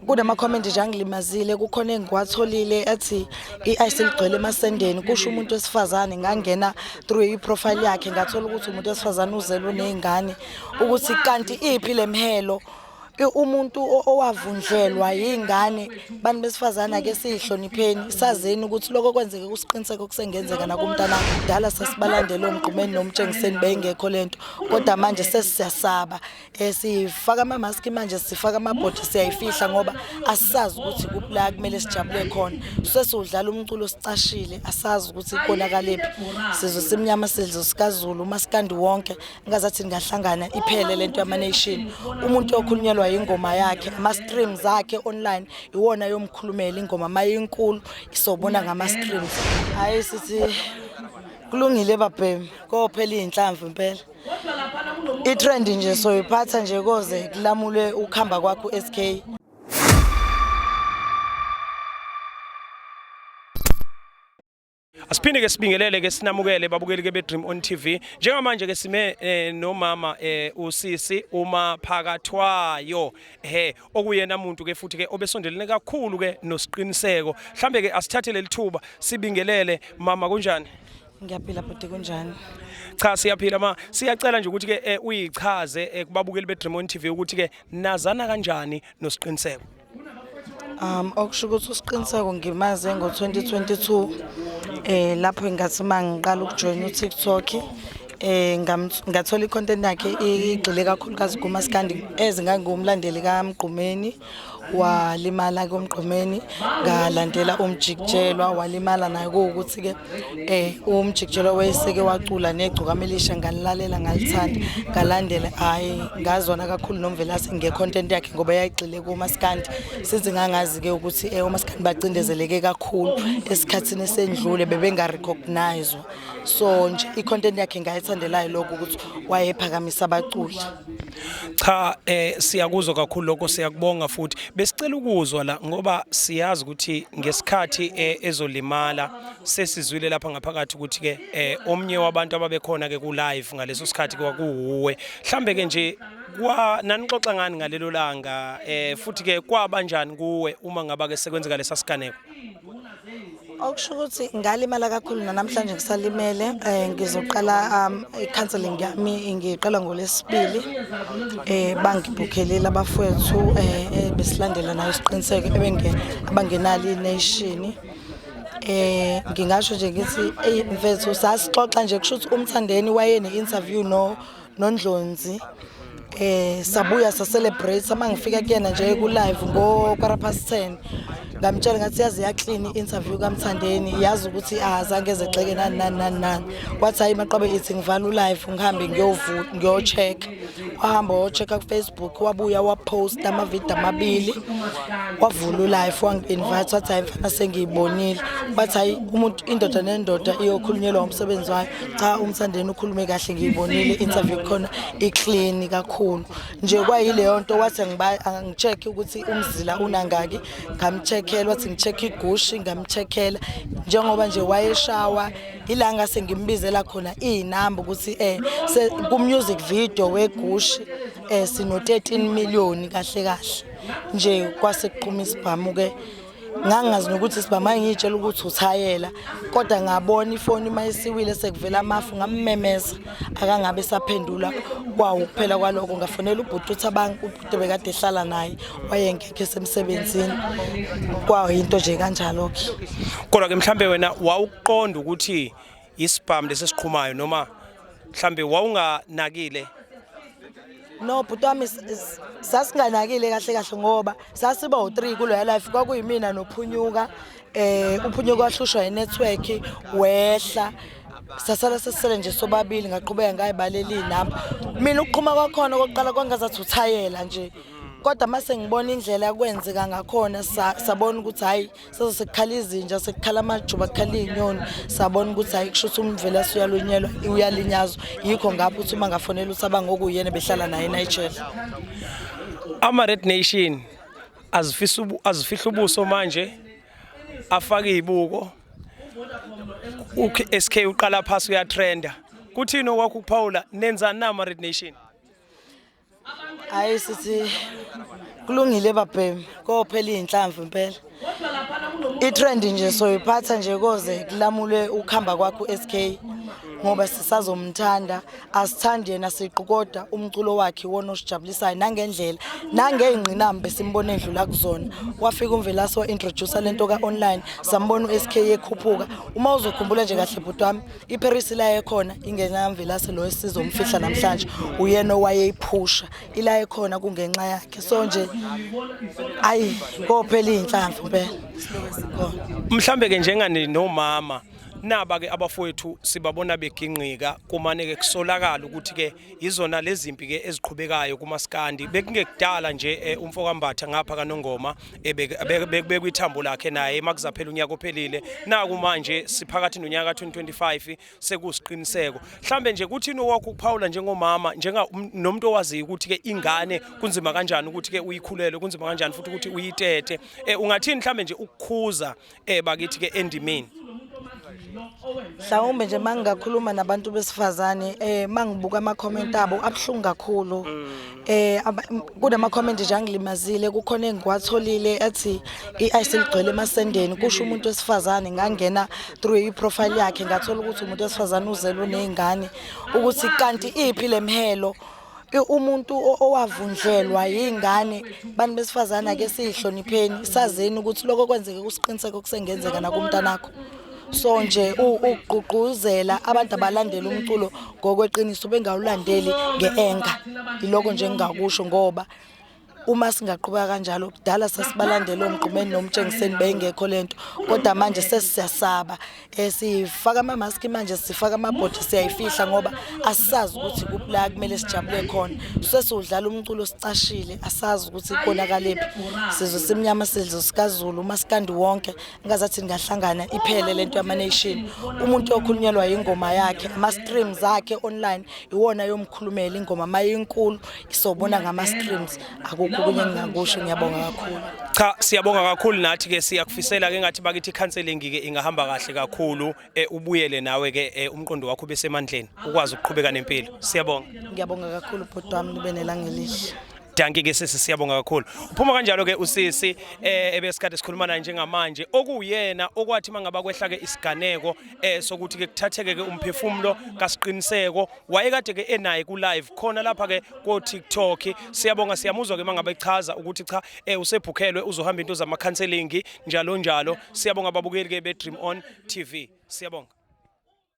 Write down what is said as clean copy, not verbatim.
kunama comment nje angilimazile kukhona engiwatholile ethi iice ligcwele emasendeni kusho umuntu wesifazane ngangena through iprofile yakhe ngathola ukuthi umuntu wesifazane uzelo nezingane ukuthi kanti iphi lemhelo umuntu owavundlelwa yingane bani besifazana ke sihlonipheni sazeni ukuthi lokho kwenzeke kusiqiniseko kusengenzeka nakumntana kudala sasibalandela omgqumeni nomtshengiseni bengekho lento kodwa manje sesiyasaba sifaka ama mask manje sifaka amabhodi siyayifihla ngoba asisazi ukuthi kupla kumele sijabule khona sesudlala umculo sicashile asazi ukuthi ikonakalephi sizwe simnyama sizwe sikaZulu umaskandi wonke ngazathi ngahlangana iphele lento yama nation umuntu okhulunyelwa ingoma yakhe ama streams akhe online iwona yomkhulumela ingoma mayinkulu isobona ngama streams hayi sithi kulungile babhemi kophela inhlamvu impela itrend nje soyiphatha nje koze kulamule ukuhamba kwakho SK. Asiphinde ke sibingelele ke sinamukele babukeli ke beDream on TV njengamanje ke sime nomama usisi uma phakathwayo okuyena umuntu ke futhi ke obesondelene kakhulu ke nosiqiniseko mhlambe ke asithathele lithuba sibingelele mama kunjani Ngiyaphila bhuti kunjani cha siyaphila siyacela nje ukuthi ke uyichaze kubabukeli beDream on TV ukuthi ke nazana kanjani nosiqiniseko okusho ukuthi usiqiniseko ngimaze ngo2022 lapho ngathi mangiqala ukujoin uTikTok ngathola icontent yakhe igxile kakhulukazi kumaskandi ezingangumlandeli kaMgqumeni walimala komgqumeni ngalandela umjikjelwa walimala naye ukuthi ke umjikjelwa wayeseke wacula negcukamelisha ngalilalela ngalithanda ngalandela hayi ngazona kakhulu nomvelase ngecontent yakhe ngoba yayigxile kumaskandi sithi ngangazi ke ukuthi umaskandi bacindezeleke kakhulu esikhatsini esendlule bebenga recognize so nje icontent yakhe ngayithandelayo lokho ukuthi wayephakamisa abaculi cha siyakuzwa kakhulu lokho siyakubonga futhi besicela ukuzwa la ngoba siyazi ukuthi ngesikhathi ezolimala sesizwile lapha ngaphakathi ukuthi ke omnye wabantu ababekhona ke ku live ngaleso sikhathi kwakuwe mhlambe ke nje nanixoxa ngani ngalelo langa futhi ke kwabanjani kuwe uma ngaba ke sekwenzeka lesa siganeko okusho ukuthi ngalimala kakhulu namhlanje ngisalimele ngizoqala counseling yami ngiqala ngolesibili bangibukhelela abafowethu besilandela nayo isiqiniseko abangenali nation ngingasho nje ngithi mfethu sasixoxa nje kusho ukuthi umthandeni waye ne-interview noNdlonzi sabuya sa celebrate mangifika kuyena nje ku live ngo10:15 ngamtshela ngathi yazi ya clean interview kaMthandeni yazi ukuthi azange ezexeke nani wathi hayi maqabe ithi ngivala live ngihambe ngiyocheck wahamba wochecka ku Facebook wabuya wapost ama video amabili wavula live wangi-invite wathi hayi mfana sengiyibonile wathi hayi umuntu indoda nendoda iyokhulunyelwa umsebenzi wayo cha uMthandeni ukhulume kahle ngiyibonile interview khona iclean kakhulu nje kwayileyo nto wathi angicheck ukuthi umzila unangaki ngamcheckela wathi ngicheck igushi ngamcheckela njengoba nje wayeshawa ilanga sengimbizela khona inamba ukuthi ku music video wegushi sino 13 million kahle nje kwasekuqhuma isibhamu ke ngangazi nokuthi sibama ngitshela ukuthi uthayela kodwa ngabona ifoni mayisiwile sekuvela amafu ngammemeza akangabe saphendula kwawo kuphela kwaloko ngafonela ubhuti ubhuti bekade ehlala naye wayengekho esemsebenzini kwawo into nje kanjalo ke kodwa ke mhlambe wena wawuqonda ukuthi isibhamu lesesiqhumayo noma mhlambe wawunganakile no bhuti wami sasinganakile kahle ngoba sasiba u3 kulo life kwakuyimina noPhunyuka uPhunyuka wahlushwa yenetwork wehla sasala sesele nje sobabili ngaqhubeka ngayibalela inamba mina ukuqhuma kwakhona okokuqala kwangazathi uthayela nje kodwa mase ngibona indlela yakwenzeka ngakhona sabona ukuthi hayi sesekukhala izinja sekukhala amajuba kukhala inyoni sabona ukuthi hayi kusho ukuthi umvela uyalunyelwa uyalinyazwa yikho ngapho uthi uma ngafonela usaba ngokuyena behlala naye eNigeria ama Red Nation azifihla ubuso manje afaka izibuko SK uqala phasi uyatrenda kuthini okwakho kuPaula nenzani nama Red Nation hayi sithi Kulungile babhemi kophela inhlamvu impela. I-trend nje soyiphatha nje koze kulamule ukuhamba kwakho SK ngoba sisazomthanda asithandi yena siqu kodwa umculo wakhe wona osijabulisayo nangendlela nangeyingqinamba simbone edlula kuzona wafika umvelasi wa introducer lento ka online sambona uSK ekhuphuka uma uzokhumbula nje kahle bhuti wami iParis la ekhona ingena umvelasi lo esizomfihla namhlanje uyena owayeyiphusha ila ekhona kungenxa yakhe so nje ayi kophela inhlamvu impela mhlambe ke njengani nomama naba ke abafowethu sibabona beginqika kumane ke kusolakala ukuthi ke izona lezimpi ke eziqhubekayo kumaskandi bekungekudala nje umfokambatha ngapha kaNongoma bekwithambo lakhe naye makuzaphela unyaka ophelile naku manje siphakathi nonyaka ka2025 sekusiqiniseko mhlambe nje kuthini wakho ukuphawula njengomama nomuntu owazi ukuthi ke ingane kunzima kanjani ukuthi ke uyikhulele kunzima kanjani futhi ukuthi uyitete ungathini mhlambe nje ukukhuza bakithi ke endimeni mhlawumbe nje mangingakhuluma nabantu besifazane mangibuka ama comment abo abhlungu kakhulu kunama comment nje angilimazile kukhona engiwatholile athi iyisigcwele emasendeni kusho umuntu wesifazane ngangena through iprofile yakhe ngathola ukuthi umuntu wesifazane uzelwe nezingane ukuthi kanti iphi lemhelo umuntu owavundlelwa yingane bani besifazane ake sihlonipheni sazeni ukuthi lokho kwenzeke kusiqiniseko kusengenzeka nakumntanakho so nje ugqugquzela abantu abalandela umculo ngokweqiniso bengawulandeli ngeenga iloko nje ngingakusho ngoba uma singaqhubeka kanjalo kudala sasibalandela omgqumeni nomtshengiseni bengekho lento kodwa manje sesiyasaba sifaka ama mask manje sifaka amabhodi siyayifihla ngoba asisazi ukuthi kuphi la kumele sijabule khona sesudlala umculo sicashile asazi ukuthi ikonakalephi sizwe simnyama sizwe sikaZulu maskandi wonke ngazathi ngahlangana iphele lento yama nation umuntu okhulunyelwa ingoma yakhe ama streams akhe online iwona yomkhulumela ingoma mayinkulu isobona ngama streams kunye ngingakusho ngiyabonga kakhulu cha siyabonga kakhulu nathi ke siyakufisela ke ngathi bakithi counseling ke ingahamba kahle kakhulu ubuyele nawe ke umqondo wakho besemandleni ukwazi ukuqhubeka nempilo siyabonga ngiyabonga kakhulu bhuti wami nibe nelanga elihle Danke ke sisi siyabonga kakhulu. Uphuma kanjalo ke usisi ebesikade sikhuluma naye njengamanje okuyena okwathi mangaba kwehla ke isiganeko sokuthi ke kuthatheke ke umphefumulo kasiqiniseko wayekade ke enaye ku live khona lapha ke ku TikTok siyabonga siyamuzwa ke mangaba echaza ukuthi cha usebhukhelwe uzohamba into zama counseling njalo njalo siyabonga babukeli ke be Dream On TV siyabonga